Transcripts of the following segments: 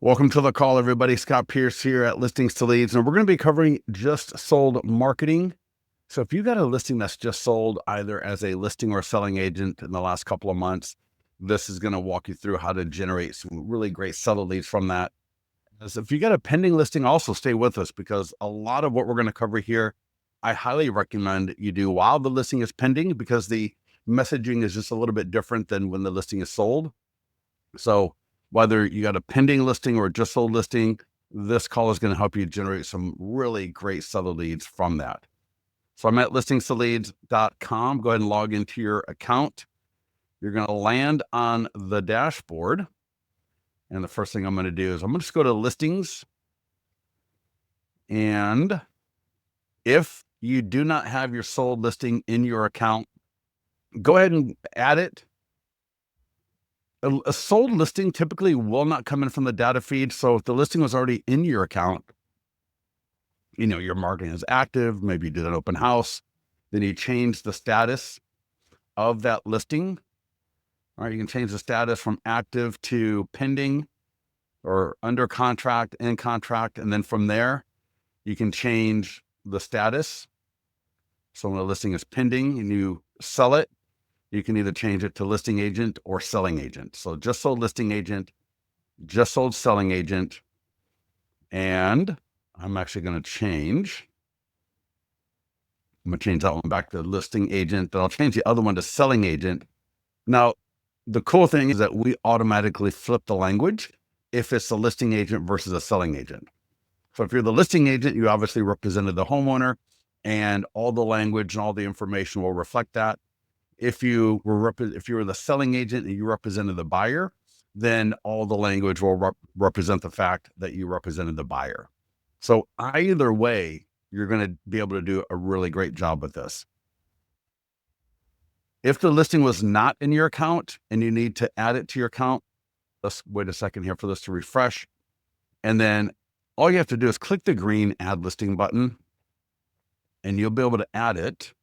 Welcome to the call, everybody. Scott Pierce here at Listings to Leads, and we're going to be covering just sold marketing. So if you got a listing that's just sold either as a listing or selling agent in the last couple of months, this is going to walk you through how to generate some really great seller leads from that. As if you got a pending listing, also stay with us because a lot of what we're going to cover here, I highly recommend you do while the listing is pending because the messaging is just a little bit different than when the listing is sold. So whether you got a pending listing or just sold listing, this call is going to help you generate some really great seller leads from that. So I'm at listingstoleads.com. Go ahead and log into your account. You're going to land on the dashboard. And the first thing I'm going to do is I'm going to just go to listings. And if you do not have your sold listing in your account, go ahead and add it. A sold listing typically will not come in from the data feed. So if the listing was already in your account, your marketing is active, maybe you did an open house, then you change the status of that listing. All right, you can change the status from active to pending or under contract, in contract. And then from there, you can change the status. So when a listing is pending and you sell it, you can either change it to listing agent or selling agent. So just sold listing agent, just sold selling agent. And I'm actually going to change. I'm going to change that one back to listing agent. Then I'll change the other one to selling agent. Now, the cool thing is that we automatically flip the language if it's a listing agent versus a selling agent. So if you're the listing agent, you obviously represented the homeowner and all the language and all the information will reflect that. If you were the selling agent and you represented the buyer, then all the language will represent the fact that you represented the buyer. So either way, you're going to be able to do a really great job with this. If the listing was not in your account and you need to add it to your account, let's wait a second here for this to refresh. And then all you have to do is click the green add listing button and you'll be able to add it.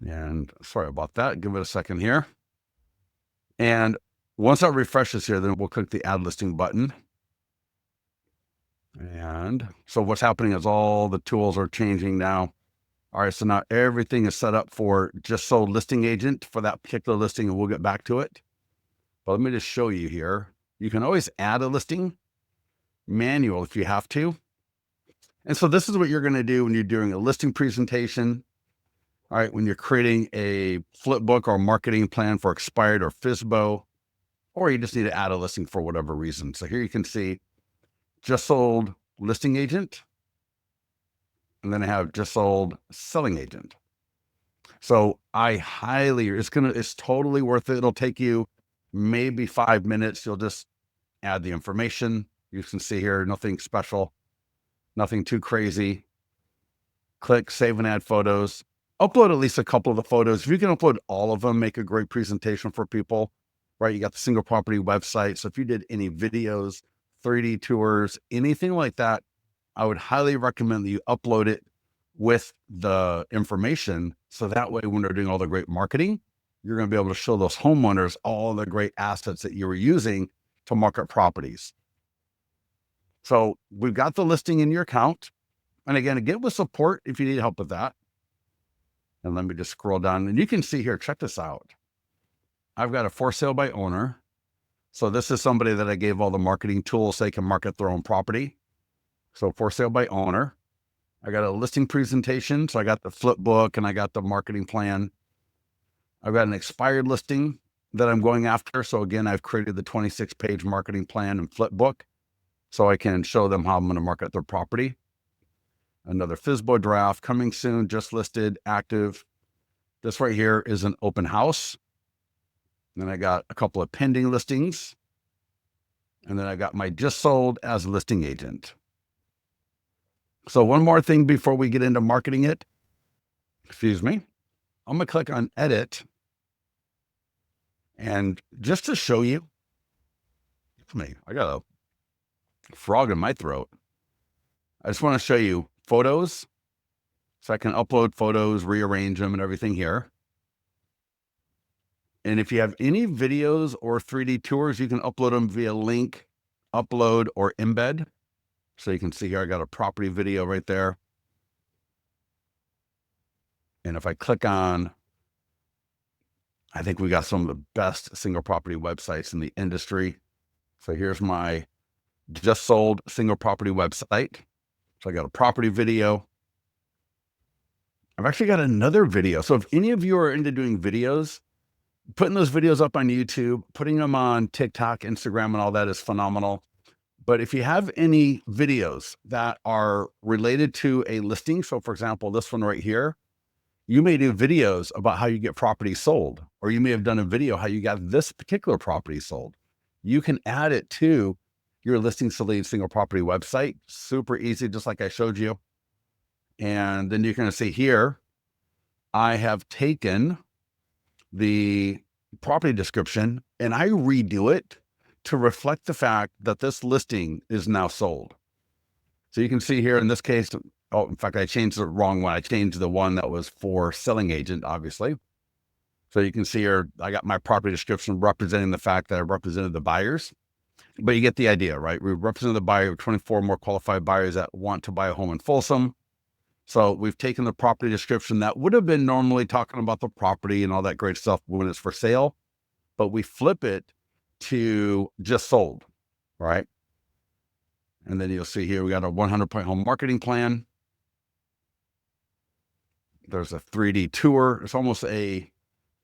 And sorry about that. Give it a second here. And once that refreshes here, then we'll click the add listing button. And so what's happening is all the tools are changing now. All right, so now everything is set up for just sold listing agent for that particular listing, and we'll get back to it. But let me just show you here. You can always add a listing manual if you have to. And so this is what you're going to do when you're doing a listing presentation. All right, when you're creating a flip book or marketing plan for expired or FSBO, or you just need to add a listing for whatever reason. So here you can see just sold listing agent, and then I have just sold selling agent. So it's totally worth it. It'll take you maybe 5 minutes. You'll just add the information. You can see here, nothing special, nothing too crazy. Click save and add photos. Upload at least a couple of the photos. If you can upload all of them, make a great presentation for people, right? You got the single property website. So if you did any videos, 3D tours, anything like that, I would highly recommend that you upload it with the information. So that way, when they're doing all the great marketing, you're going to be able to show those homeowners all the great assets that you were using to market properties. So we've got the listing in your account. And again, get with support if you need help with that. And let me just scroll down and you can see here, check this out. I've got a for sale by owner. So this is somebody that I gave all the marketing tools so they can market their own property. So for sale by owner. I got a listing presentation. So I got the flip book and I got the marketing plan. I've got an expired listing that I'm going after. So again, I've created the 26-page marketing plan and flip book so I can show them how I'm going to market their property. Another FSBO draft coming soon, just listed, active. This right here is an open house. Then I got a couple of pending listings. And then I got my just sold as a listing agent. So one more thing before we get into marketing it. Excuse me. I'm going to click on edit. And just to show you, I got a frog in my throat. I just want to show you photos. So I can upload photos, rearrange them and everything here. And if you have any videos or 3D tours, you can upload them via link upload or embed. So you can see here, I got a property video right there. And if I click on, I think we got some of the best single property websites in the industry. So here's my just sold single property website. So I got a property video. I've actually got another video. So if any of you are into doing videos, putting those videos up on YouTube, putting them on TikTok, Instagram, and all that is phenomenal. But if you have any videos that are related to a listing, so for example, this one right here, you may do videos about how you get property sold, or you may have done a video how you got this particular property sold. You can add it to your Listings to Leads single property website. Super easy, just like I showed you. And then you're going to see here, I have taken the property description and I redo it to reflect the fact that this listing is now sold. So you can see here in this case, oh, in fact, I changed the wrong one. I changed the one that was for selling agent, obviously. So you can see here, I got my property description representing the fact that I represented the buyers. But you get the idea, right? We represented the buyer, 24 more qualified buyers that want to buy a home in Folsom. So we've taken the property description that would have been normally talking about the property and all that great stuff when it's for sale, but we flip it to just sold, right? And then you'll see here, we got a 100-point home marketing plan. There's a 3D tour. It's almost a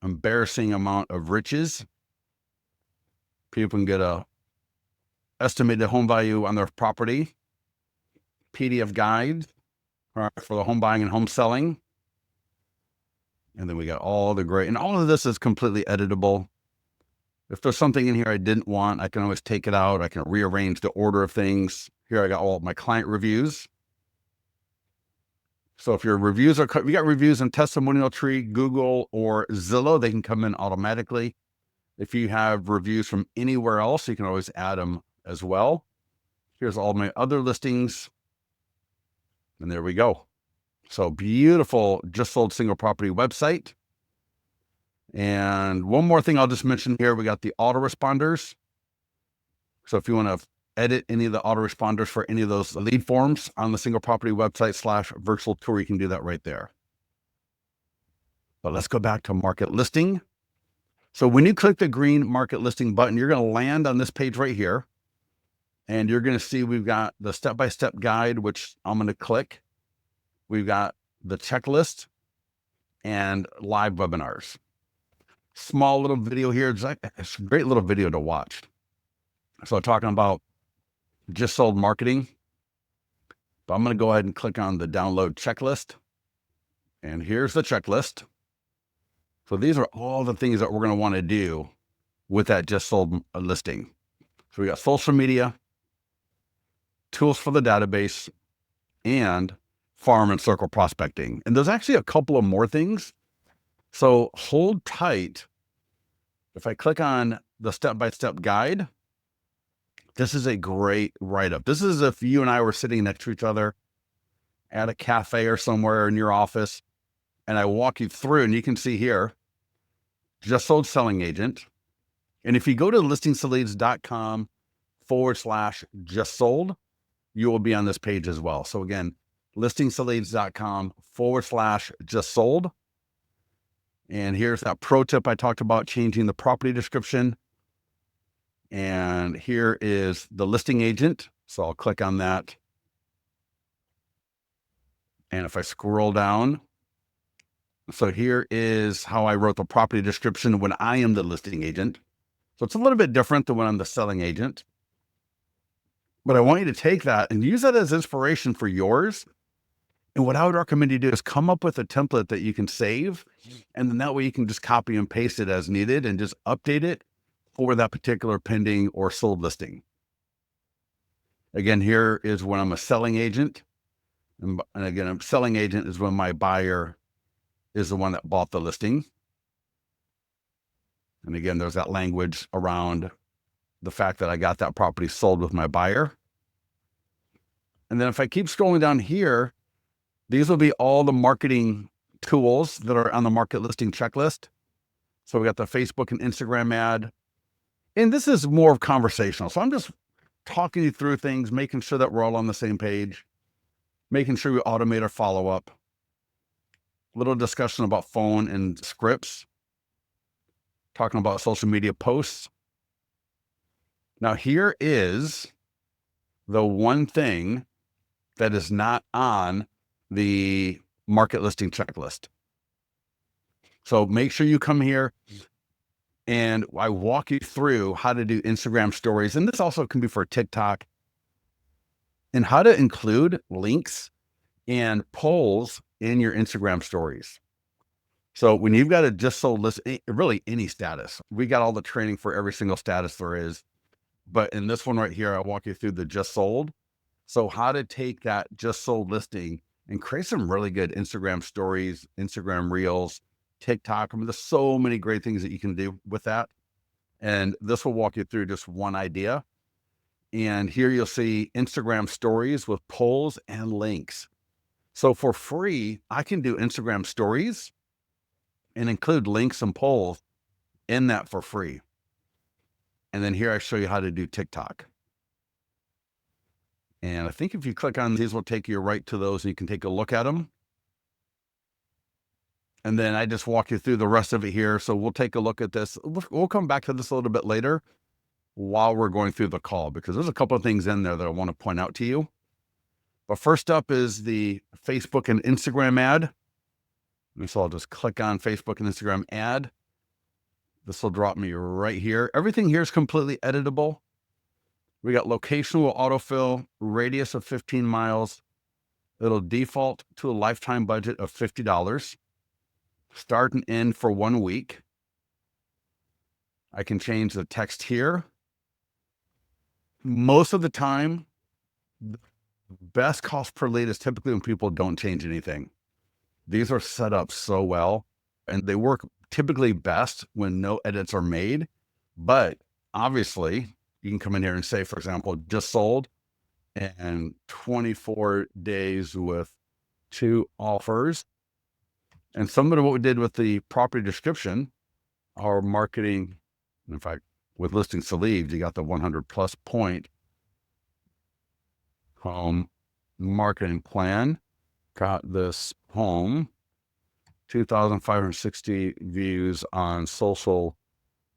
embarrassing amount of riches. People can get a estimated home value on their property, PDF guide for the home buying and home selling. And then we got all the great, and all of this is completely editable. If there's something in here I didn't want, I can always take it out. I can rearrange the order of things. Here I got all of my client reviews. So if your reviews are, we got reviews in Testimonial Tree, Google, or Zillow, they can come in automatically. If you have reviews from anywhere else, you can always add them as well. Here's all my other listings. And there we go. So beautiful, just sold single property website. And one more thing I'll just mention here, we got the autoresponders. So if you want to edit any of the autoresponders for any of those lead forms on the single property website / virtual tour, you can do that right there. But let's go back to market listing. So when you click the green market listing button, you're going to land on this page right here. And you're going to see we've got the step-by-step guide, which I'm going to click. We've got the checklist and live webinars. Small little video here. It's a great little video to watch. So talking about just sold marketing. But I'm going to go ahead and click on the download checklist. And here's the checklist. So these are all the things that we're going to want to do with that just sold listing. So we got social media, tools for the database, and farm and circle prospecting. And there's actually a couple of more things. So hold tight. If I click on the step-by-step guide, this is a great write-up. This is if you and I were sitting next to each other at a cafe or somewhere in your office, and I walk you through, and you can see here, just sold selling agent. And if you go to listingstoleads.com / just sold, you will be on this page as well. So again, listingstoleads.com / just sold. And here's that pro tip I talked about, changing the property description. And here is the listing agent. So I'll click on that. And if I scroll down, so here is how I wrote the property description when I am the listing agent. So it's a little bit different than when I'm the selling agent. But I want you to take that and use that as inspiration for yours. And what I would recommend you do is come up with a template that you can save. And then that way you can just copy and paste it as needed and just update it for that particular pending or sold listing. Again, here is when I'm a selling agent. And again, a selling agent is when my buyer is the one that bought the listing. And again, there's that language around the fact that I got that property sold with my buyer. And then if I keep scrolling down here, these will be all the marketing tools that are on the market listing checklist. So we got the Facebook and Instagram ad. And this is more conversational. So I'm just talking you through things, making sure that we're all on the same page, making sure we automate our follow-up, little discussion about phone and scripts, talking about social media posts. Now, here is the one thing that is not on the market listing checklist. So make sure you come here and I walk you through how to do Instagram stories. And this also can be for TikTok, and how to include links and polls in your Instagram stories. So when you've got a just sold list, really any status, we got all the training for every single status there is. But in this one right here, I'll walk you through the just sold. So how to take that just sold listing and create some really good Instagram stories, Instagram reels, TikTok. I mean, there's so many great things that you can do with that. And this will walk you through just one idea. And here you'll see Instagram stories with polls and links. So for free, I can do Instagram stories and include links and polls in that for free. And then here I show you how to do TikTok. And I think if you click on these, will take you right to those and you can take a look at them. And then I just walk you through the rest of it here. So we'll take a look at this. We'll come back to this a little bit later while we're going through the call, because there's a couple of things in there that I want to point out to you. But first up is the Facebook and Instagram ad. So I'll just click on Facebook and Instagram ad. This will drop me right here. Everything here is completely editable. We got location will autofill, radius of 15 miles. It'll default to a lifetime budget of $50. Start and end for 1 week. I can change the text here. Most of the time, the best cost per lead is typically when people don't change anything. These are set up so well, and they work typically best when no edits are made. But obviously, you can come in here and say, for example, just sold and 24 days with 2 offers. And similar to what we did with the property description, our marketing, in fact, with listings to leads, you got the 100 plus point home marketing plan. Got this home, 2,560 views on social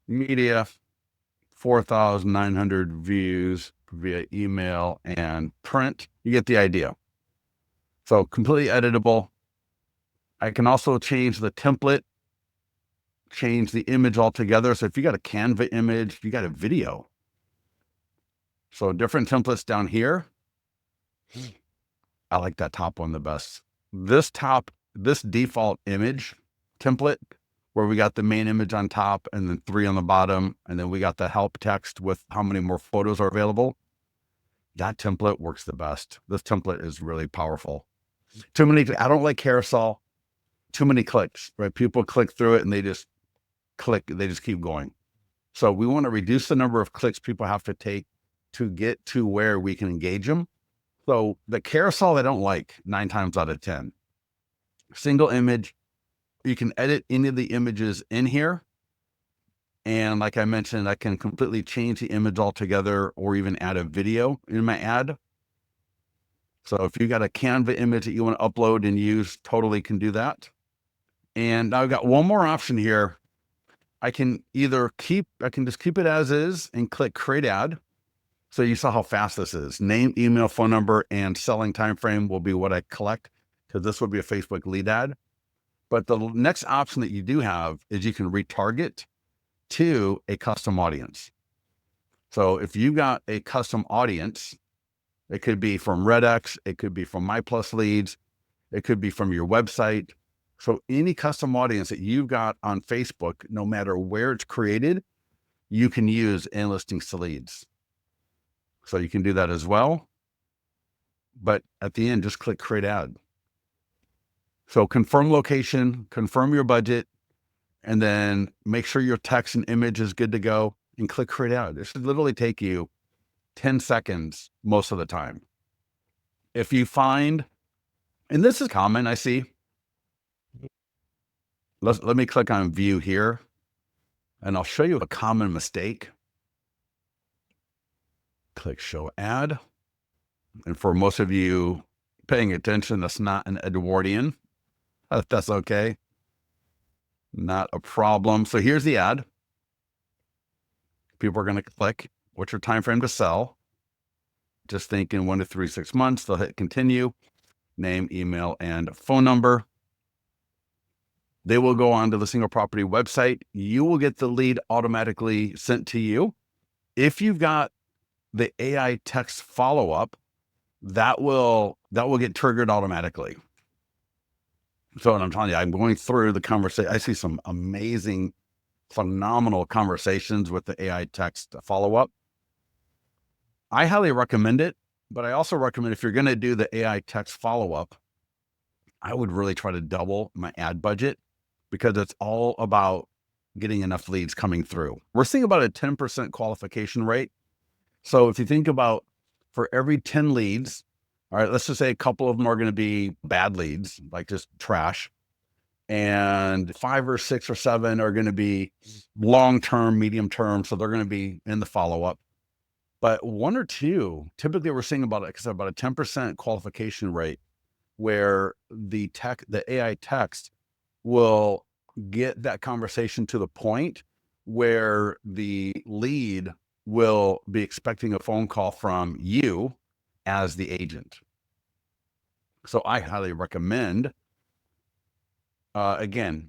media, 4,900 views via email and print. You get the idea. So completely editable. I can also change the template, change the image altogether. So if you got a Canva image, you got a video. So different templates down here. I like that top one the best. This default image template where we got the main image on top and then 3 on the bottom. And then we got the help text with how many more photos are available. That template works the best. This template is really powerful. I don't like carousel, too many clicks, right? People click through it and they just keep going. So we want to reduce the number of clicks people have to take to get to where we can engage them. So the carousel I don't like 9 times out of 10. Single image, you can edit any of the images in here. And like I mentioned, I can completely change the image altogether or even add a video in my ad. So if you got a Canva image that you want to upload and use, totally can do that. And now I've got one more option here. I can just keep it as is and click create ad. So you saw how fast this is. Name, email, phone number, and selling time frame will be what I collect, because this would be a Facebook lead ad. But the next option that you do have is you can retarget to a custom audience. So if you got a custom audience, it could be from RedX, it could be from My Plus Leads, it could be from your website. So any custom audience that you've got on Facebook, no matter where it's created, you can use in listings to leads. So you can do that as well. But at the end, just click create ad. So confirm location, confirm your budget, and then make sure your text and image is good to go and click create ad. This should literally take you 10 seconds most of the time. If you find, and this is common, I see. Let me click on view here, and I'll show you a common mistake. Click show ad. And for most of you paying attention, that's not an Edwardian. That's okay. Not a problem. So here's the ad. People are going to click. What's your time frame to sell? Just thinking 1 to 3, 6 months. They'll hit continue, name, email, and phone number. They will go on to the single property website. You will get the lead automatically sent to you. If you've got the AI text follow-up, that will get triggered automatically. So I'm telling you, I'm going through the conversation. I see some amazing, phenomenal conversations with the AI text follow-up. I highly recommend it, but I also recommend if you're going to do the AI text follow-up, I would really try to double my ad budget because it's all about getting enough leads coming through. We're seeing about a 10% qualification rate. So if you think about for every 10 leads, all right, let's just say a couple of them are going to be bad leads, like just trash. And 5 or 6 or 7 are going to be long-term, medium-term. So they're going to be in the follow-up. But 1 or 2, typically we're seeing about a 10% qualification rate where the AI text will get that conversation to the point where the lead will be expecting a phone call from you as the agent. So I highly recommend, again,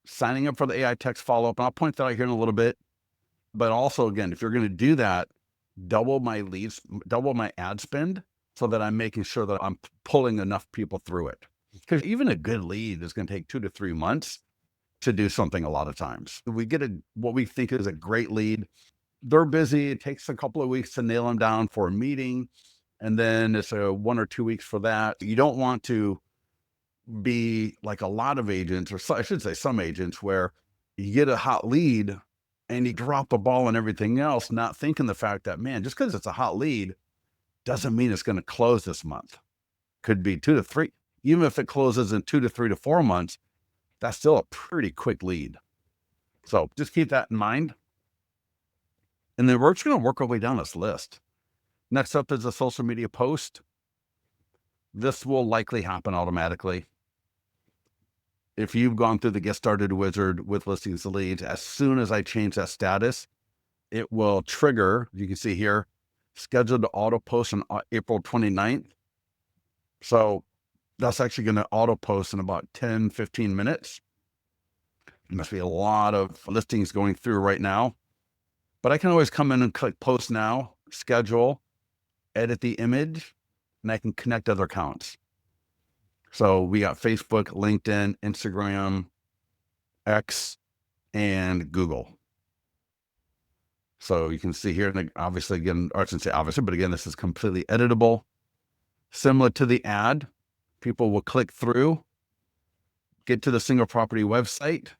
signing up for the AI text follow-up. And I'll point that out here in a little bit. But also, again, if you're going to do that, double my leads, double my ad spend so that I'm making sure that I'm pulling enough people through it. Because even a good lead is going to take 2 to 3 months to do something a lot of times. We get what we think is a great lead. They're busy. It takes a couple of weeks to nail them down for a meeting. And then it's a 1 or 2 weeks for that. You don't want to be like a lot of agents, or I should say some agents, where you get a hot lead and you drop the ball on everything else, not thinking the fact that, man, just because it's a hot lead doesn't mean it's going to close this month. Could be 2 to 3. Even if it closes in 2 to 3 to 4 months, that's still a pretty quick lead. So just keep that in mind. And then we're just going to work our way down this list. Next up is a social media post. This will likely happen automatically. If you've gone through the Get Started wizard with listings to leads, as soon as I change that status, it will trigger, you can see here, scheduled to auto post on April 29th. So that's actually going to auto post in about 10, 15 minutes. There must be a lot of listings going through right now. But I can always come in and click post now, schedule, edit the image, and I can connect other accounts. So we got Facebook, LinkedIn, Instagram, X, and Google. So you can see here, and obviously, again, or I shouldn't say obviously, but again, this is completely editable. Similar to the ad, people will click through, get to the single property website.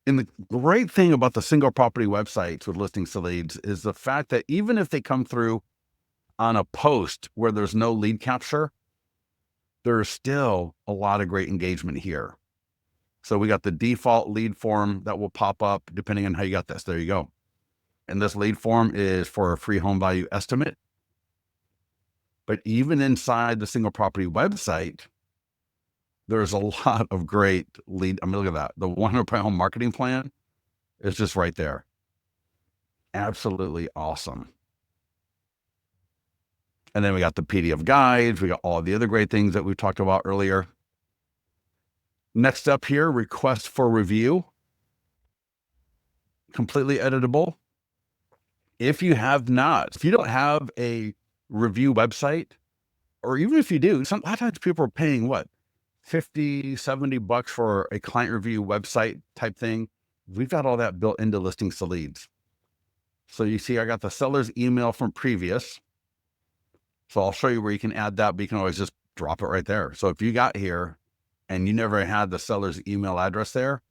And the great thing about the single property websites with listings to leads is the fact that even if they come through on a post where there's no lead capture, there's still a lot of great engagement here. So we got the default lead form that will pop up depending on how you got this. There you go. And this lead form is for a free home value estimate. But even inside the single property website, there's a lot of great lead. I mean, look at that. The 100% home marketing plan is just right there. Absolutely awesome. And then we got the PDF guides. We got all the other great things that we talked about earlier. Next up here, request for review. Completely editable. If you don't have a review website, or even if you do, a lot of times people are paying what? $50, $70 for a client review website type thing. We've got all that built into listings to leads. So you see, I got the seller's email from previous. So I'll show you where you can add that, but you can always just drop it right there. So if you got here and you never had the seller's email address there,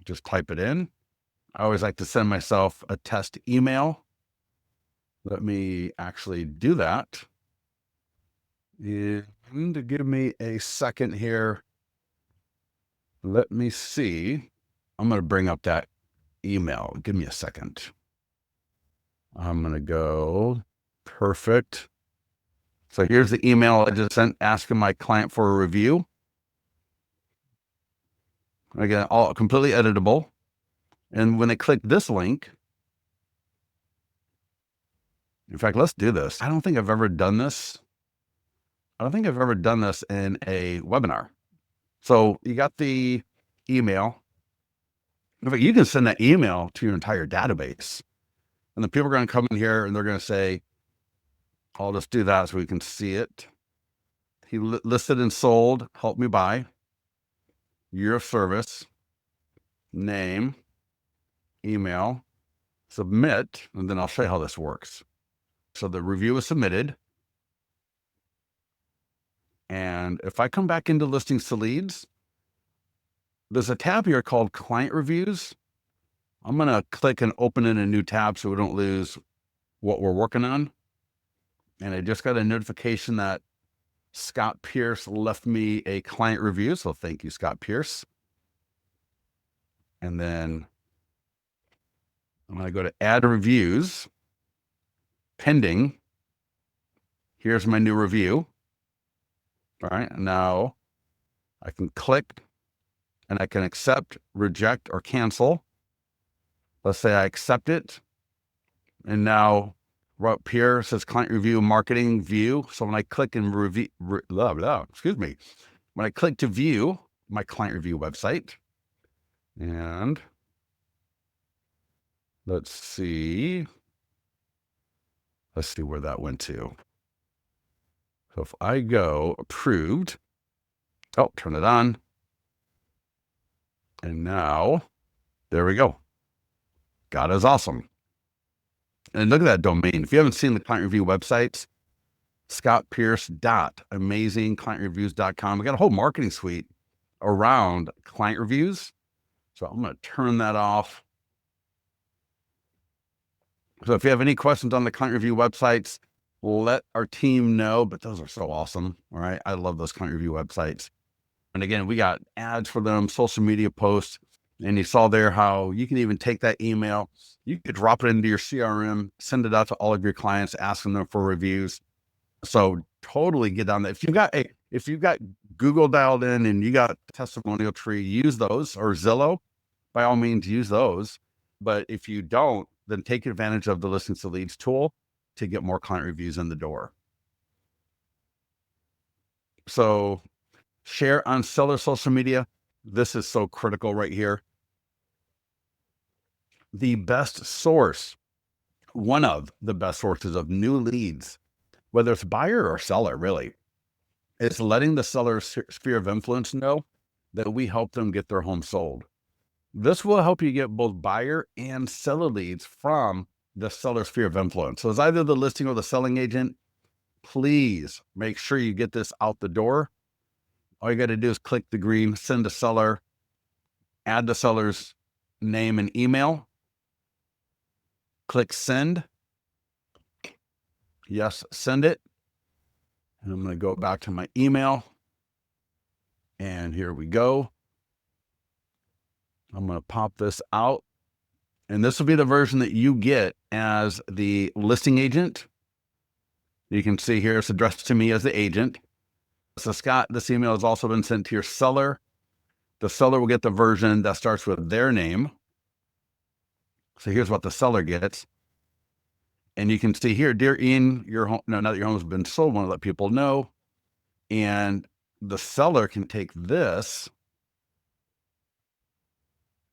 just type it in. I always like to send myself a test email. Let me actually do that. And give me a second here. Let me see. I'm going to bring up that email. Give me a second. I'm going to go perfect. So here's the email I just sent asking my client for a review. Again, all completely editable. And when they click this link, in fact, let's do this. I don't think I've ever done this. I don't think I've ever done this in a webinar. So you got the email. In fact, you can send that email to your entire database. And the people are going to come in here and they're going to say, I'll just do that so we can see it. He listed and sold, help me buy, year of service, name, email, submit, and then I'll show you how this works. So the review is submitted. And if I come back into listings to leads, there's a tab here called client reviews. I'm going to click and open in a new tab so we don't lose what we're working on. And I just got a notification that Scott Pierce left me a client review. So thank you, Scott Pierce. And then I'm going to go to add reviews, pending. Here's my new review. All right. Now I can click and I can accept, reject, or cancel. Let's say I accept it. And now right up here says client review marketing view. So when I click and review, excuse me, when I click to view my client review website, and let's see where that went to. So if I go approved, oh, turn it on. And now there we go. God is awesome. And look at that domain. If you haven't seen the client review websites, scottpierce.amazingclientreviews.com. We got a whole marketing suite around client reviews. So I'm going to turn that off. So if you have any questions on the client review websites, let our team know, but those are so awesome. All right. I love those client review websites. And again, we got ads for them, social media posts. And you saw there how you can even take that email, you could drop it into your CRM, send it out to all of your clients, asking them for reviews. So totally get on that. If you've got Google dialed in and you got Testimonial Tree, use those, or Zillow, by all means, use those. But if you don't, then take advantage of the Listings to Leads tool to get more client reviews in the door. So share on seller social media. This is so critical right here. The best source, one of the best sources of new leads, whether it's buyer or seller, really, is letting the seller's sphere of influence know that we help them get their home sold. This will help you get both buyer and seller leads from the seller's sphere of influence. So it's either the listing or the selling agent. Please make sure you get this out the door. All you got to do is click the green, send to seller, add the seller's name and email, click send. Yes, send it. And I'm going to go back to my email. And here we go. I'm going to pop this out. And this will be the version that you get as the listing agent. You can see here it's addressed to me as the agent. So Scott, this email has also been sent to your seller. The seller will get the version that starts with their name. So here's what the seller gets. And you can see here, dear Ian, your home, now that your home has been sold, I want to let people know. And the seller can take this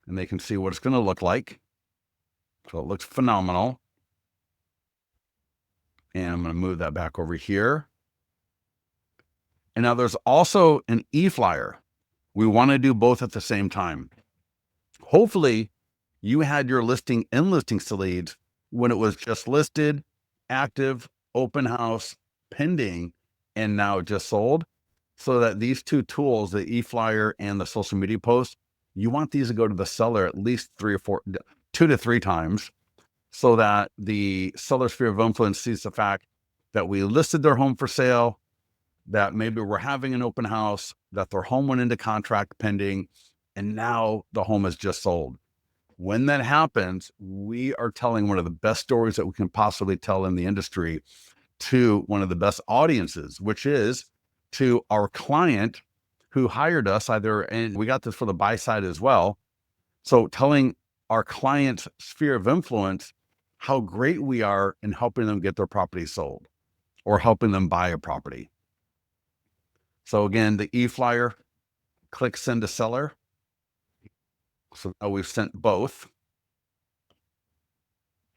and they can see what it's going to look like. So it looks phenomenal. And I'm going to move that back over here. And now there's also an e-flyer. We want to do both at the same time. Hopefully you had your listing in Listings to Leads when it was just listed, active, open house, pending, and now just sold. So that these two tools, the e-flyer and the social media post, you want these to go to the seller at least 2 to 3 times, so that the seller sphere of influence sees the fact that we listed their home for sale, that maybe we're having an open house, that their home went into contract pending, and now the home is just sold. When that happens, we are telling one of the best stories that we can possibly tell in the industry to one of the best audiences, which is to our client who hired us and we got this for the buy side as well. So telling our client's sphere of influence how great we are in helping them get their property sold or helping them buy a property. So again, the e-flyer, click send to seller. So now we've sent both.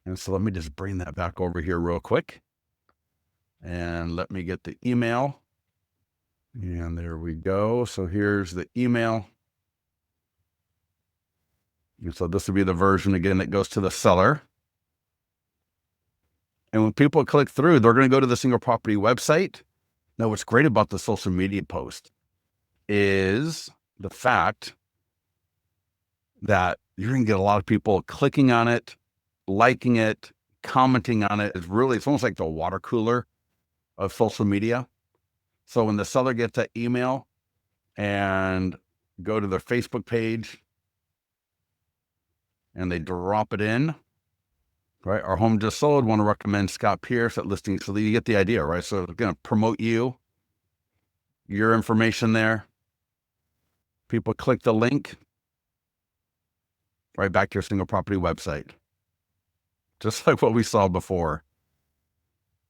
And so let me just bring that back over here real quick. And let me get the email. And there we go. So here's the email. And so this will be the version again that goes to the seller. And when people click through, they're going to go to the single property website. Now, what's great about the social media post is the fact that you're going to get a lot of people clicking on it, liking it, commenting on it. It's almost like the water cooler of social media. So when the seller gets that email and go to their Facebook page and they drop it in, right? Our home just sold, want to recommend Scott Pierce at listing. So you get the idea, right? So it's going to promote you, your information there. People click the link right back to your single property website. Just like what we saw before.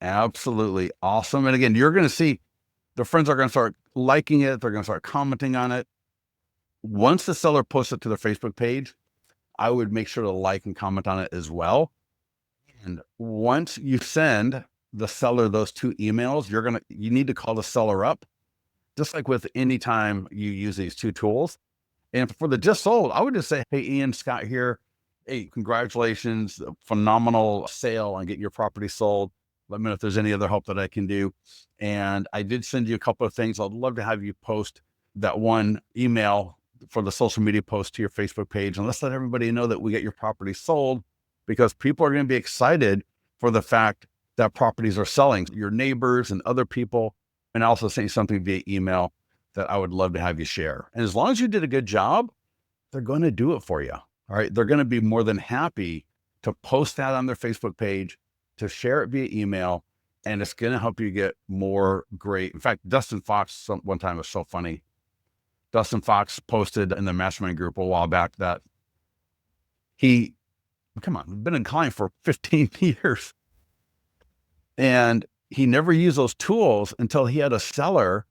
Absolutely awesome. And again, you're going to see the friends are going to start liking it. They're going to start commenting on it. Once the seller posts it to their Facebook page, I would make sure to like and comment on it as well. And once you send the seller those 2 emails, you need to call the seller up, just like with any time you use these 2 tools. And for the just sold, I would just say, hey, Ian, Scott here. Hey, congratulations, phenomenal sale on getting your property sold. Let me know if there's any other help that I can do. And I did send you a couple of things. I'd love to have you post that one email for the social media post to your Facebook page. And let's let everybody know that we get your property sold, because people are going to be excited for the fact that properties are selling. Your neighbors and other people, and also send you something via email that I would love to have you share. And as long as you did a good job, they're going to do it for you. All right. They're going to be more than happy to post that on their Facebook page, to share it via email, and it's going to help you get more great. In fact, Dustin Fox one time was so funny. Dustin Fox posted in the mastermind group a while back that we've been a client for 15 years. And he never used those tools until he had a seller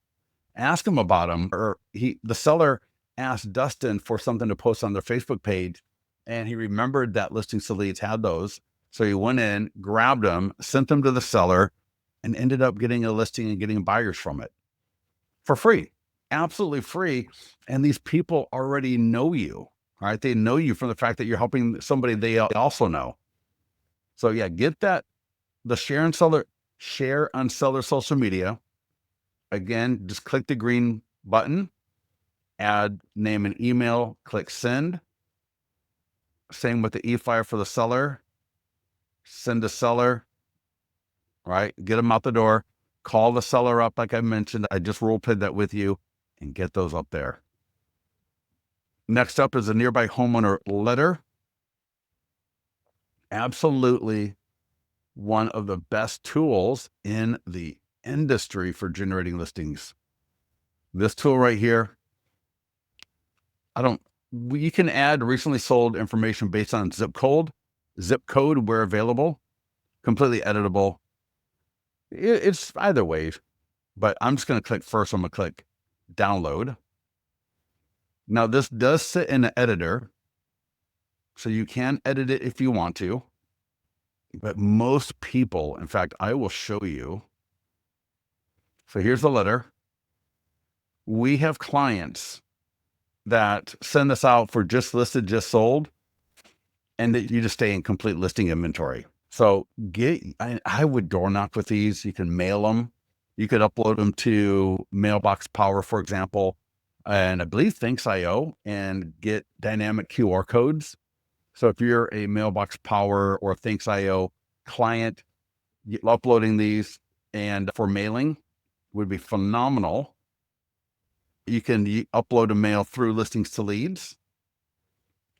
ask him about them, or the seller asked Dustin for something to post on their Facebook page, and he remembered that Listings to Leads had those. So he went in, grabbed them, sent them to the seller, and ended up getting a listing and getting buyers from it for free, absolutely free. And these people already know you, right? They know you from the fact that you're helping somebody they also know. So yeah, get that, the share on seller social media. Again, just click the green button, add name and email, click send. Same with the e-flyer for the seller. Send the seller, right? Get them out the door. Call the seller up, like I mentioned. I just role played that with you, and get those up there. Next up is a nearby homeowner letter. Absolutely one of the best tools in the industry for generating listings. This tool right here, you can add recently sold information based on zip code where available, completely editable. It's either way, but I'm just going to click first. I'm going to click download. Now this does sit in the editor, so you can edit it if you want to, but most people, in fact, I will show you. So here's the letter. We have clients that send this out for just listed, just sold, and that you just stay in complete listing inventory. So I would door knock with these. You can mail them. You could upload them to Mailbox Power, for example, and I believe Thanks.io, and get dynamic QR codes. So if you're a Mailbox Power or Thanks.io client, uploading these and for mailing would be phenomenal. You can upload a mail through Listings to Leads.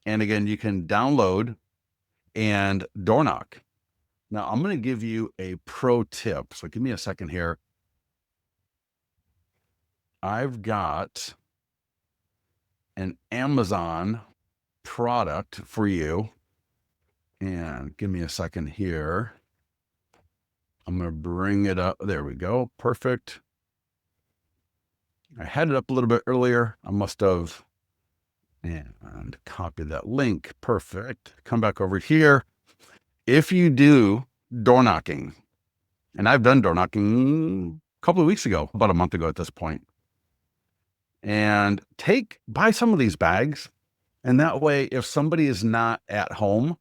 And again, you can download and door knock. Now I'm going to give you a pro tip. So give me a second here. I've got an Amazon product for you. And give me a second here. I'm going to bring it up. There we go. Perfect. I had it up a little bit earlier. I must have, and copy that link. Perfect. Come back over here. If you do door knocking, and I've done door knocking a couple of weeks ago, about a month ago at this point, and buy some of these bags. And that way, if somebody is not at home,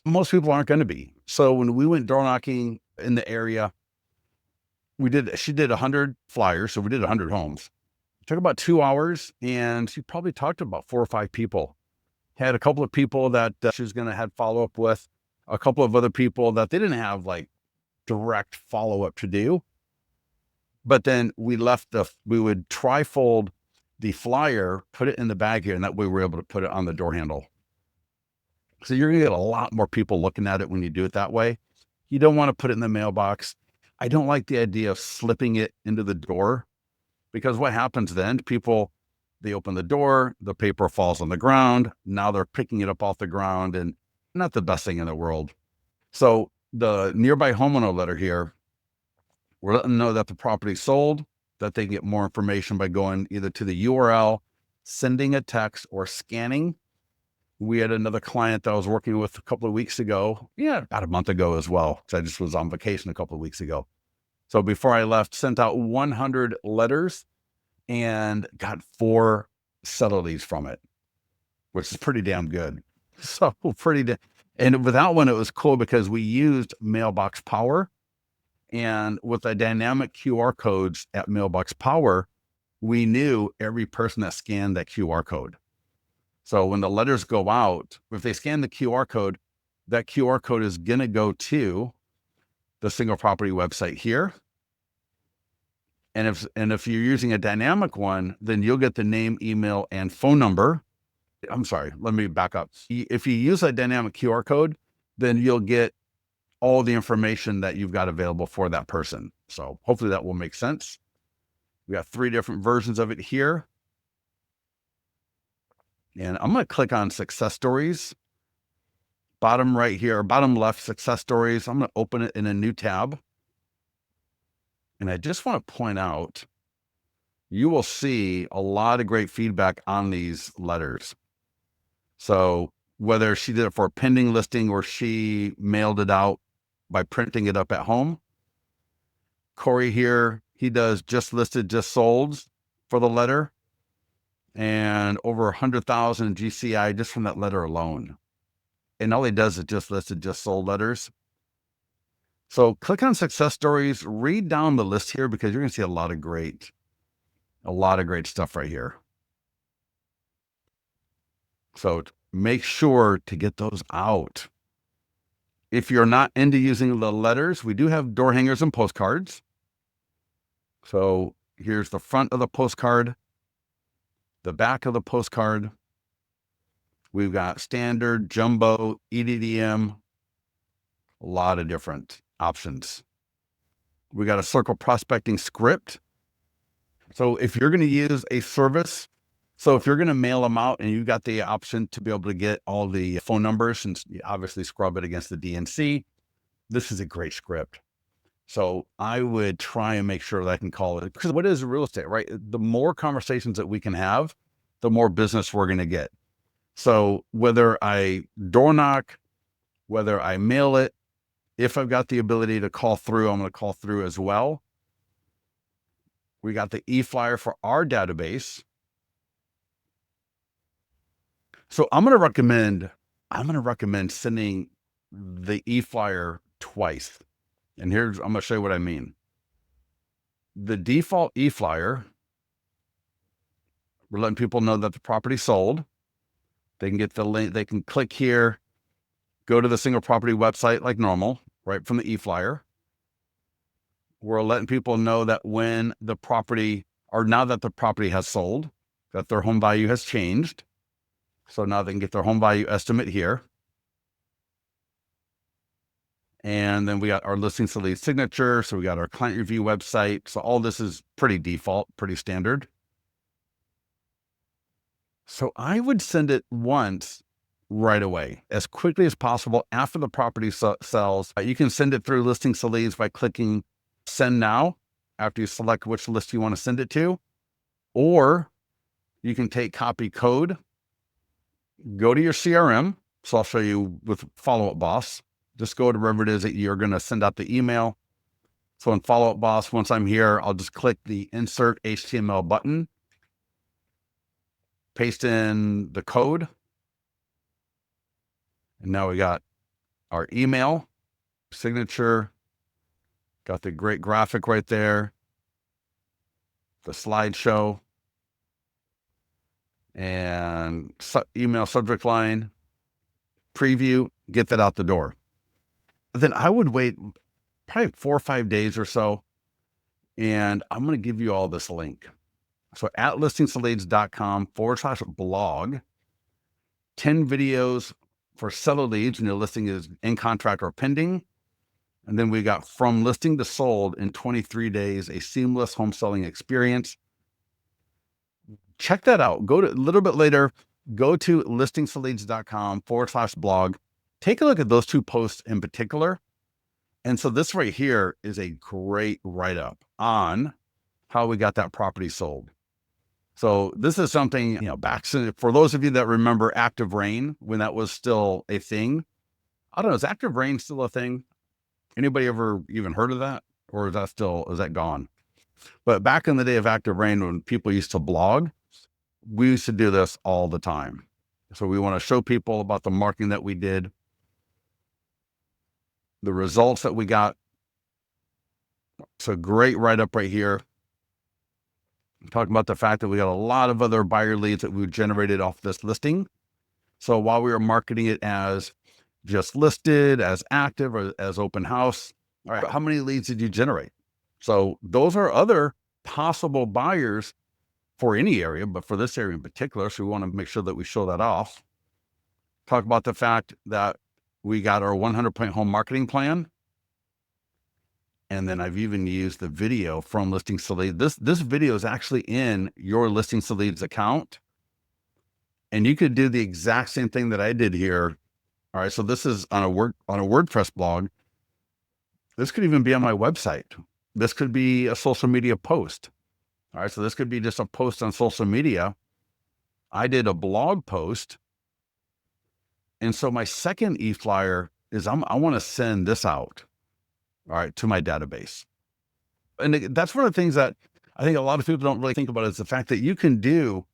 most people aren't going to be. So when we went door knocking in the area, she did 100 flyers. So we did 100 homes. It took about 2 hours, and she probably talked to about 4 or 5 people. Had a couple of people that she was going to have follow up with, a couple of other people that they didn't have like direct follow up to do. But then we would tri-fold the flyer, put it in the bag here, and that way we're able to put it on the door handle. So you're going to get a lot more people looking at it when you do it that way. You don't want to put it in the mailbox. I don't like the idea of slipping it into the door, because what happens then, they open the door, the paper falls on the ground. Now they're picking it up off the ground, and not the best thing in the world. So the nearby homeowner letter here, we're letting them know that the property sold, that they can get more information by going either to the URL, sending a text, or scanning. We had another client that I was working with a couple of weeks ago. Yeah, about a month ago as well. So I just was on vacation a couple of weeks ago. So before I left, sent out 100 letters and got 4 subtleties from it, which is pretty damn good. So and with that one, it was cool because we used Mailbox Power. And with the dynamic QR codes at Mailbox Power, we knew every person that scanned that QR code. So when the letters go out, if they scan the QR code, that QR code is going to go to the single property website here. And if you're using a dynamic one, then you'll get the name, email, and phone number. I'm sorry, let me back up. If you use a dynamic QR code, then you'll get all the information that you've got available for that person. So hopefully that will make sense. We got 3 different versions of it here. And I'm going to click on success stories. Bottom right here, bottom left, success stories. I'm going to open it in a new tab. And I just want to point out, you will see a lot of great feedback on these letters. So whether she did it for a pending listing or she mailed it out by printing it up at home. Corey here, he does just listed, just sold for the letter, and over 100,000 GCI just from that letter alone. And all he does is just listed, just sold letters. So click on success stories, read down the list here, because you're going to see a lot of great stuff right here. So make sure to get those out. If you're not into using the letters, we do have door hangers and postcards. So here's the front of the postcard, the back of the postcard. We've got standard, jumbo, EDDM, a lot of different options. We got a circle prospecting script. So if you're going to use a service, so if you're going to mail them out and you got the option to be able to get all the phone numbers and obviously scrub it against the DNC, this is a great script. So I would try and make sure that I can call it, because what is real estate, right? The more conversations that we can have, the more business we're going to get. So whether I door knock, whether I mail it, if I've got the ability to call through, I'm going to call through as well. We got the e-flyer for our database. So I'm going to recommend sending the e-flyer twice. And I'm going to show you what I mean. The default e-flyer, we're letting people know that the property sold. They can get the link, they can click here, go to the single property website like normal, right from the e-flyer. We're letting people know that now that the property has sold, that their home value has changed. So now they can get their home value estimate here. And then we got our listing to lead signature. So we got our client review website. So all this is pretty default, pretty standard. So I would send it once right away, as quickly as possible after the property sells. You can send it through listings to leads by clicking send now after you select which list you want to send it to, or you can take copy code, go to your CRM. So I'll show you with Follow Up Boss. Just go to wherever it is that you're going to send out the email. So in Follow Up Boss, once I'm here, I'll just click the insert HTML button, paste in the code. And now we got our email, signature, got the great graphic right there, the slideshow, and email subject line, preview, get that out the door. Then I would wait probably 4 or 5 days or so, and I'm going to give you all this link. So at listingstoleads.com/blog, 10 videos for seller leads and your listing is in contract or pending. And then we got from listing to sold in 23 days, a seamless home selling experience. Check that out. Go to a little bit later, go to listingstoleads.com/blog. Take a look at those 2 posts in particular. And so this right here is a great write-up on how we got that property sold. So this is something, back for those of you that remember Active Rain, when that was still a thing. I don't know, is Active Rain still a thing? Anybody ever even heard of that? Or is that gone? But back in the day of Active Rain, when people used to blog, we used to do this all the time. So we want to show people about the marketing that we did, the results that we got. So great write-up right here. Talking about the fact that we got a lot of other buyer leads that we generated off this listing. So while we were marketing it as just listed, as active, or as open house, all right, how many leads did you generate? So those are other possible buyers for any area, but for this area in particular. So we want to make sure that we show that off. Talk about the fact that we got our 100-point home marketing plan. And then I've even used the video from Listings to Leads. This video is actually in your Listings to Leads account. And you could do the exact same thing that I did here. All right, so this is on a WordPress blog. This could even be on my website. This could be a social media post. All right, so this could be just a post on social media. I did a blog post. And so my second e-flyer is I want to send this out, all right, to my database. And that's one of the things that I think a lot of people don't really think about is the fact that you can do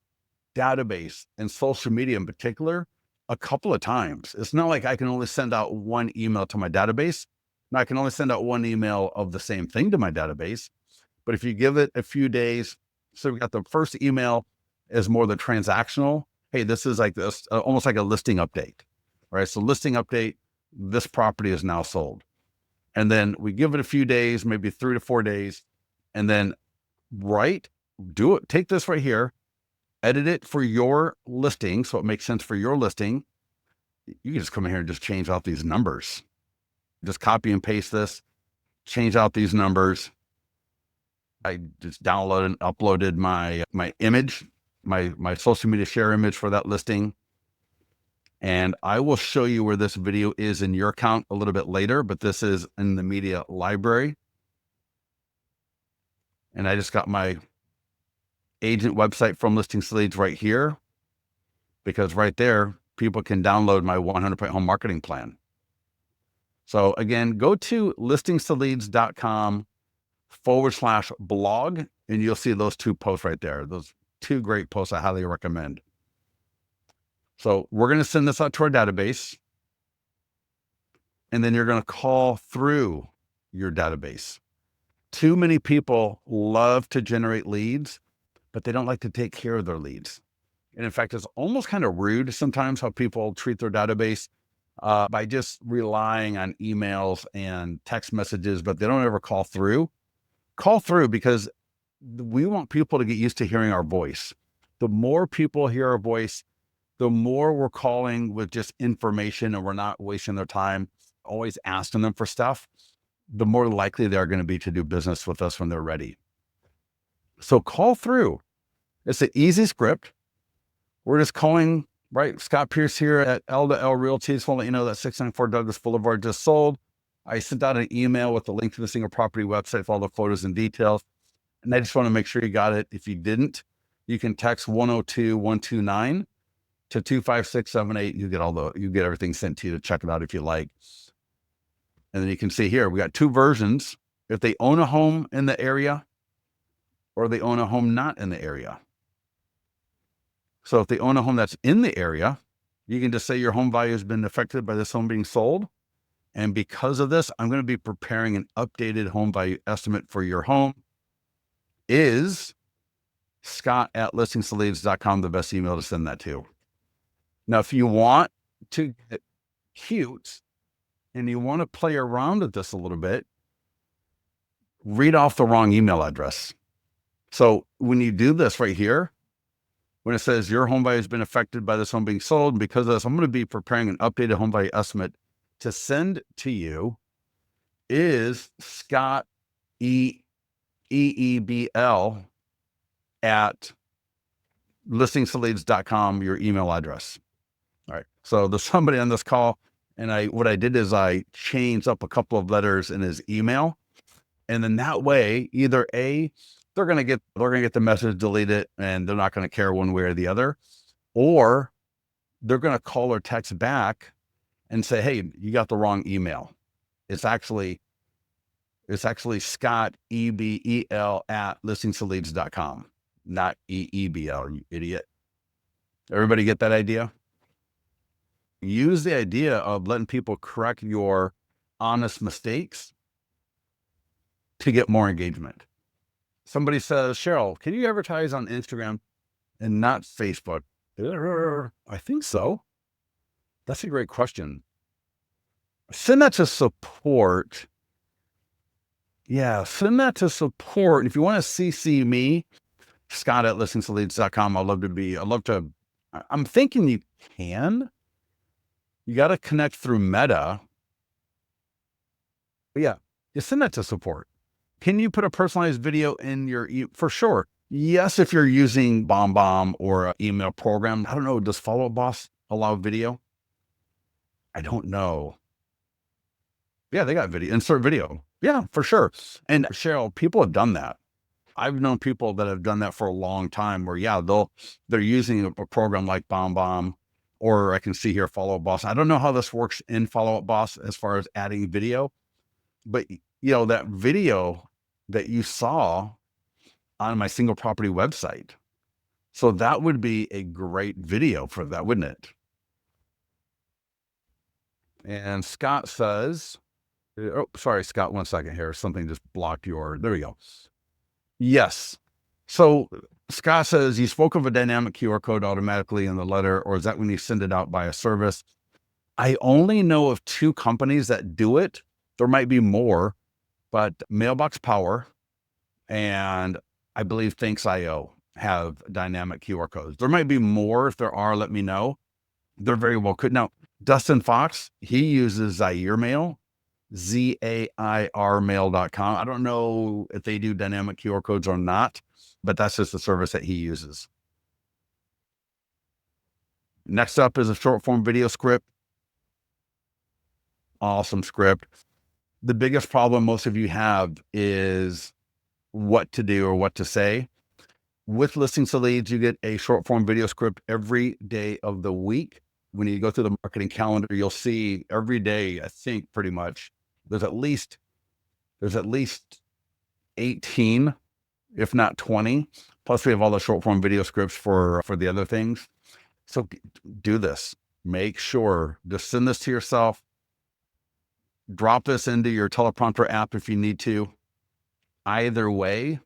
database and social media in particular a couple of times. It's not like I can only send out one email to my database. Now I can only send out one email of the same thing to my database. But if you give it a few days, so we got the first email is more the transactional. Hey, this is like this, almost like a listing update, right? So listing update, this property is now sold. And then we give it a few days, maybe 3 to 4 days, and then do it. Take this right here, edit it for your listing. So it makes sense for your listing. You can just come in here and just change out these numbers. Just copy and paste this, change out these numbers. I just downloaded and uploaded my image, my social media share image for that listing. And I will show you where this video is in your account a little bit later, but this is in the media library. And I just got my agent website from Listings to Leads right here, because right there, people can download my 100-point home marketing plan. So again, go to listingstoleads.com/blog, and you'll see those 2 posts right there. Those 2 great posts I highly recommend. So we're going to send this out to our database, and then you're going to call through your database. Too many people love to generate leads, but they don't like to take care of their leads. And in fact, it's almost kind of rude sometimes how people treat their database by just relying on emails and text messages, but they don't ever call through. Call through, because we want people to get used to hearing our voice. The more people hear our voice, The more we're calling with just information and we're not wasting their time, always asking them for stuff, the more likely they are going to be to do business with us when they're ready. So call through. It's an easy script. We're just calling, right? Scott Pierce here at L2L Realty. Just want to let you know that 694 Douglas Boulevard just sold. I sent out an email with the link to the single property website for all the photos and details. And I just want to make sure you got it. If you didn't, you can text 102-129 to 25678. You get everything sent to you to check it out if you like. And then you can see here, we got two versions. If they own a home in the area or they own a home not in the area. So if they own a home that's in the area, you can just say your home value has been affected by this home being sold. And because of this, I'm going to be preparing an updated home value estimate for your home. Is Scott@listingsleads.com the best email to send that to? Now, if you want to get cute and you want to play around with this a little bit, read off the wrong email address. So when you do this right here, when it says your home value has been affected by this home being sold, and because of this, I'm going to be preparing an updated home value estimate to send to you. Is Scott EEBL at listingsleads.com your email address. All right. So there's somebody on this call, and what I did is I changed up a couple of letters in his email, and then that way, either A, they're gonna get the message, delete it, and they're not gonna care one way or the other, or they're gonna call or text back and say, "Hey, you got the wrong email. It's actually Scott EBEL at listingsleads.com, not EEBL, you idiot." Everybody get that idea? Use the idea of letting people correct your honest mistakes to get more engagement. Somebody says, "Cheryl, can you advertise on Instagram and not Facebook?" I think so. That's a great question. Send that to support. Yeah, send that to support. And if you want to CC me, Scott@listingsleads.com, I'm thinking you can. You got to connect through Meta. But yeah, you send that to support. Can you put a personalized video in your for sure? Yes, if you're using BombBomb or an email program. I don't know. Does Follow Up Boss allow video? I don't know. Yeah, they got video. Insert video. Yeah, for sure. And Cheryl, people have done that. I've known people that have done that for a long time where, yeah, they're using a program like BombBomb, or I can see here Follow Up Boss. I don't know how this works in Follow Up Boss as far as adding video, but that video that you saw on my single property website. So that would be a great video for that, wouldn't it? And Scott says, oh, sorry, Scott, 1 second here. Something just blocked there we go. Yes. So Scott says, you spoke of a dynamic QR code automatically in the letter, or is that when you send it out by a service? I only know of 2 companies that do it. There might be more, but Mailbox Power and I believe Thanks.io have dynamic QR codes. There might be more. If there are, let me know. They're very well could. Now, Dustin Fox, he uses Zaire Mail, ZAIRmail.com. I don't know if they do dynamic QR codes or not, but that's just the service that he uses. Next up is a short form video script. Awesome script. The biggest problem most of you have is what to do or what to say. With Listings to Leads, you get a short form video script every day of the week. When you go through the marketing calendar, you'll see every day, I think pretty much, there's at least 18, if not 20. Plus we have all the short form video scripts for the other things. So do this. Make sure to send this to yourself. Drop this into your teleprompter app if you need to. Either way,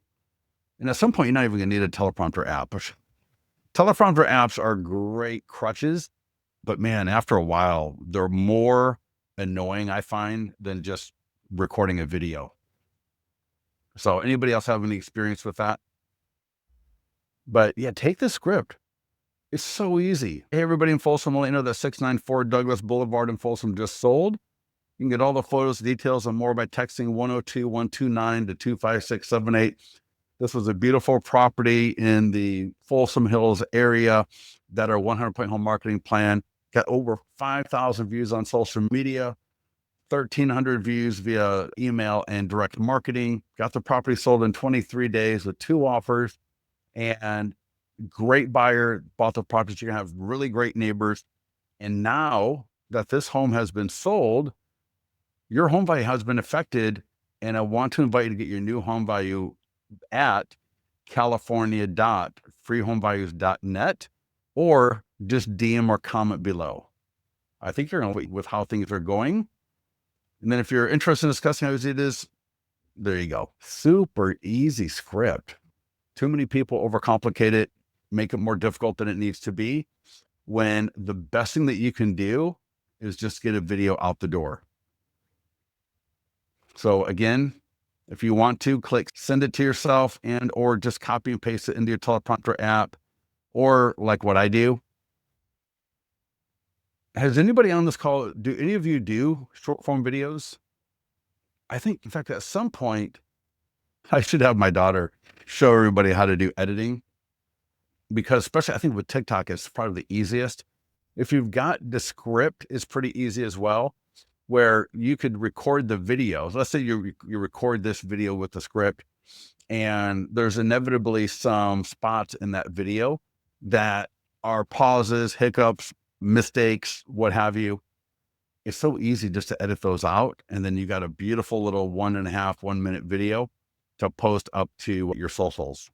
and at some point, you're not even going to need a teleprompter app. Teleprompter apps are great crutches, but man, after a while, they're more annoying, I find, than just recording a video. So anybody else have any experience with that? But yeah, take the script. It's so easy. Hey, everybody in Folsom, let you know that 694 Douglas Boulevard in Folsom just sold. You can get all the photos, details, and more by texting 102-129 to 25678. This was a beautiful property in the Folsom Hills area that our 100-point home marketing plan got over 5,000 views on social media, 1,300 views via email and direct marketing. Got the property sold in 23 days with 2 offers, and great buyer bought the property. You're gonna have really great neighbors. And now that this home has been sold, your home value has been affected. And I want to invite you to get your new home value at california.freehomevalues.net, or just DM or comment below. I think you're going to wait with how things are going. And then if you're interested in discussing how easy it is, there you go. Super easy script. Too many people overcomplicate it, make it more difficult than it needs to be, when the best thing that you can do is just get a video out the door. So again, if you want to, click send it to yourself, and or just copy and paste it into your teleprompter app, or like what I do. Has anybody on this call, do any of you do short form videos? I think, in fact, at some point, I should have my daughter show everybody how to do editing, because especially I think with TikTok, it's probably the easiest. If you've got the script, it's pretty easy as well, where you could record the videos. Let's say you record this video with the script, and there's inevitably some spots in that video that are pauses, hiccups, mistakes, what have you. It's so easy just to edit those out. And then you got a beautiful little 1.5 minute video to post up to your socials.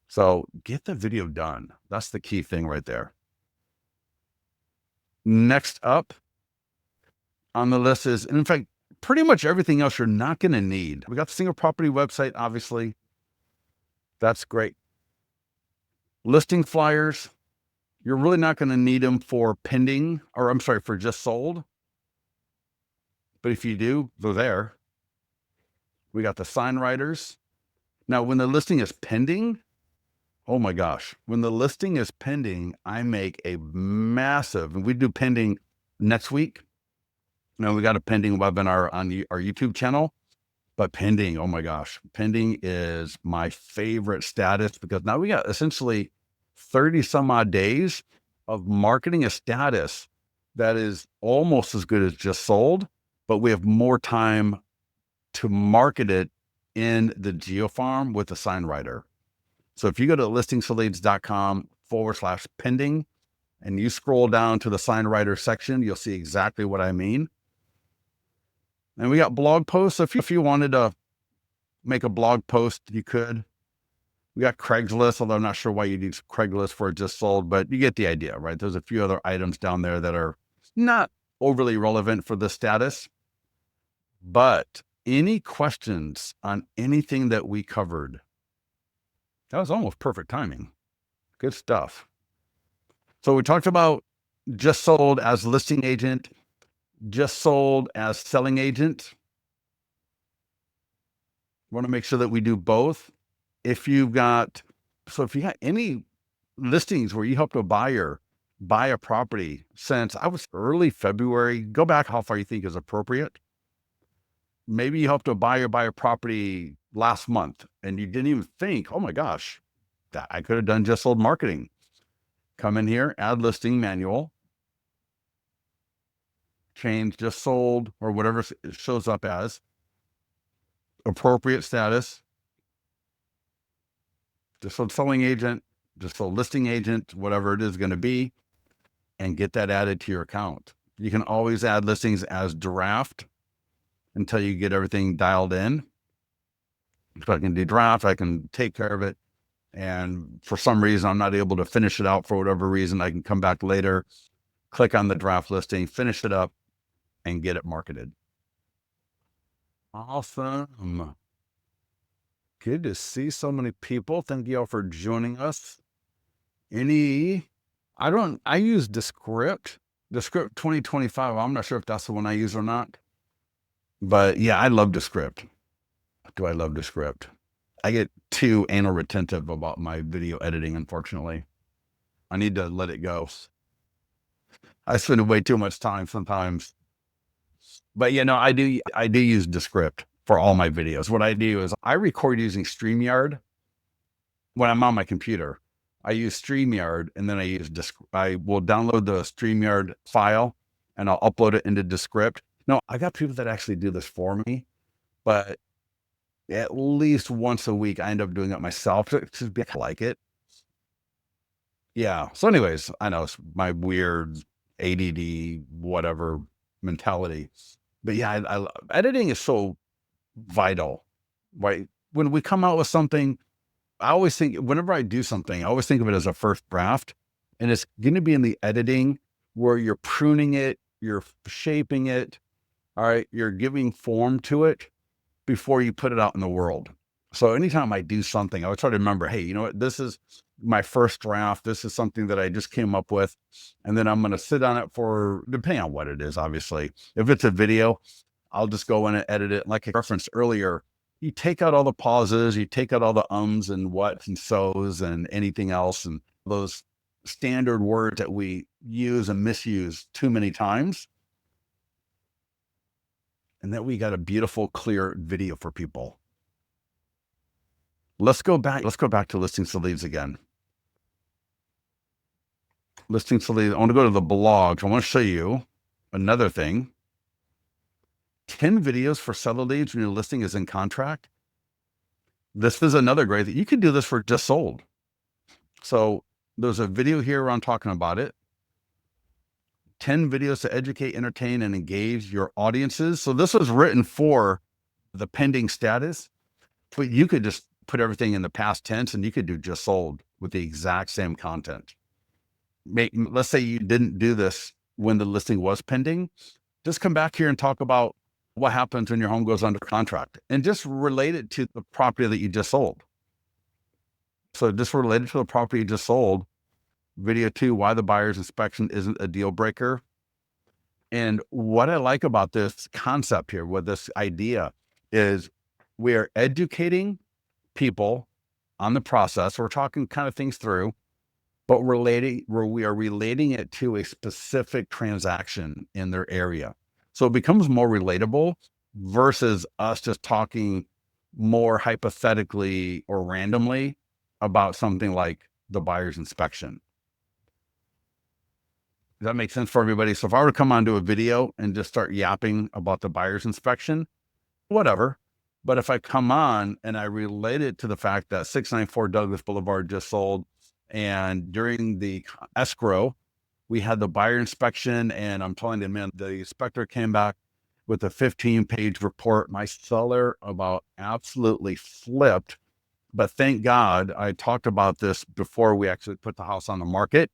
So get the video done. That's the key thing right there. Next up on the list is, and in fact, pretty much everything else you're not going to need. We got the single property website, obviously. That's great. Listing flyers, you're really not going to need them for pending, or I'm sorry, for just sold. But if you do, they're there. We got the sign writers. Now, when the listing is pending, oh my gosh, when the listing is pending, I make a massive, and we do pending next week. Now, we got a pending webinar on our YouTube channel, but pending, oh my gosh, pending is my favorite status, because now we got essentially 30 some odd days of marketing a status that is almost as good as just sold, but we have more time to market it in the GeoFarm with the sign writer. So if you go to listingsleads.com/pending and you scroll down to the sign writer section, you'll see exactly what I mean. And we got blog posts. So if you wanted to make a blog post, you could. We got Craigslist, although I'm not sure why you'd use Craigslist for it just sold, but you get the idea, right? There's a few other items down there that are not overly relevant for the status. But any questions on anything that we covered? That was almost perfect timing. Good stuff. So we talked about just sold as listing agent, just sold as selling agent. We want to make sure that we do both. If you got any listings where you helped a buyer buy a property since I was early February, go back how far you think is appropriate. Maybe you helped a buyer buy a property last month and you didn't even think, oh my gosh, that I could have done just sold marketing. Come in here, add listing manual, change just sold or whatever it shows up as, appropriate status, just sold selling agent, just sold listing agent, whatever it is going to be, and get that added to your account. You can always add listings as draft until you get everything dialed in. If I can do draft, I can take care of it. And for some reason, I'm not able to finish it out for whatever reason, I can come back later, click on the draft listing, finish it up, and get it marketed. Awesome. Good to see so many people. Thank you all for joining us. I use Descript 2025. I'm not sure if that's the one I use or not. But yeah, I love Descript. Do I love Descript? I get too anal retentive about my video editing, unfortunately. I need to let it go. I spend way too much time sometimes. But I do use Descript for all my videos. What I do is I record using StreamYard when I'm on my computer. I use StreamYard, and then I will download the StreamYard file and I'll upload it into Descript. No, I got people that actually do this for me, but at least once a week I end up doing it myself just because I like it. Yeah. So anyways, I know it's my weird ADD, whatever mentality. But yeah, editing is so vital, right? When we come out with something, I always think, whenever I do something, I always think of it as a first draft, and it's going to be in the editing where you're pruning it, you're shaping it. All right. You're giving form to it before you put it out in the world. So anytime I do something, I would try to remember, hey, you know what? This is my first draft. This is something that I just came up with. And then I'm going to sit on it for, depending on what it is, obviously. If it's a video, I'll just go in and edit it. Like I referenced earlier, you take out all the pauses, you take out all the ums and whats and so's and anything else, and those standard words that we use and misuse too many times. And then we got a beautiful, clear video for people. Let's go back to listings to leads again. Listings to leads. I want to go to the blogs. I want to show you another thing. 10 videos for seller leads when your listing is in contract. This is another great thing. You can do this for just sold. So there's a video here where I'm talking about it. 10 videos to educate, entertain, and engage your audiences. So this was written for the pending status, but you could just put everything in the past tense and you could do just sold with the exact same content. Let's say you didn't do this when the listing was pending. Just come back here and talk about what happens when your home goes under contract and just relate it to the property that you just sold. So just relate it to the property you just sold. Video 2, why the buyer's inspection isn't a deal breaker. And what I like about this concept here, with this idea, is we are educating people on the process. We're talking kind of things through, but we are relating it to a specific transaction in their area. So it becomes more relatable versus us just talking more hypothetically or randomly about something like the buyer's inspection. Does that make sense for everybody? So if I were to come onto a video and just start yapping about the buyer's inspection, whatever. But if I come on and I relate it to the fact that 694 Douglas Boulevard just sold, and during the escrow, we had the buyer inspection, and I'm telling them, man, the inspector came back with a 15-page report. My seller about absolutely flipped. But thank God I talked about this before we actually put the house on the market.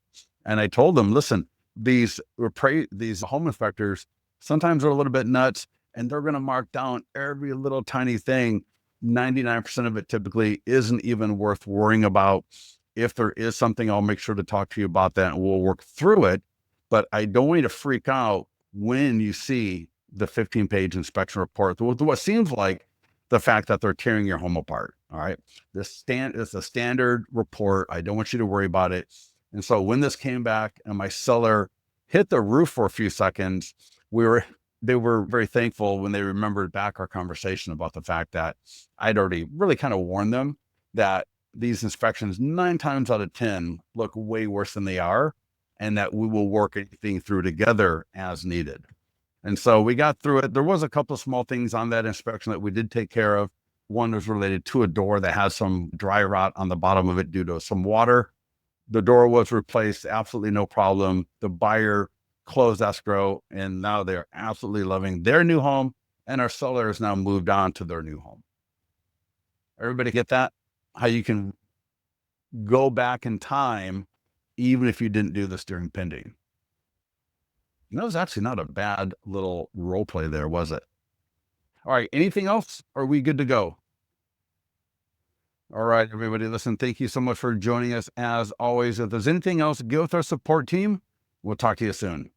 And I told them, listen, these home inspectors, sometimes they're a little bit nuts, and they're going to mark down every little tiny thing. 99% of it typically isn't even worth worrying about. If there is something, I'll make sure to talk to you about that and we'll work through it. But I don't want you to freak out when you see the 15-page inspection report, what seems like the fact that they're tearing your home apart. All right. It's a standard report. I don't want you to worry about it. And so when this came back and my seller hit the roof for a few seconds, they were very thankful when they remembered back our conversation about the fact that I'd already really kind of warned them that these inspections 9 times out of 10 look way worse than they are, and that we will work anything through together as needed. And so we got through it. There was a couple of small things on that inspection that we did take care of. One was related to a door that has some dry rot on the bottom of it due to some water. The door was replaced, absolutely no problem. The buyer closed escrow, and now they're absolutely loving their new home, and our seller has now moved on to their new home. Everybody get that? How you can go back in time, even if you didn't do this during pending. And that was actually not a bad little role play there, was it? All right, anything else? Are we good to go? All right, everybody, listen, thank you so much for joining us. As always, if there's anything else, get with our support team. We'll talk to you soon.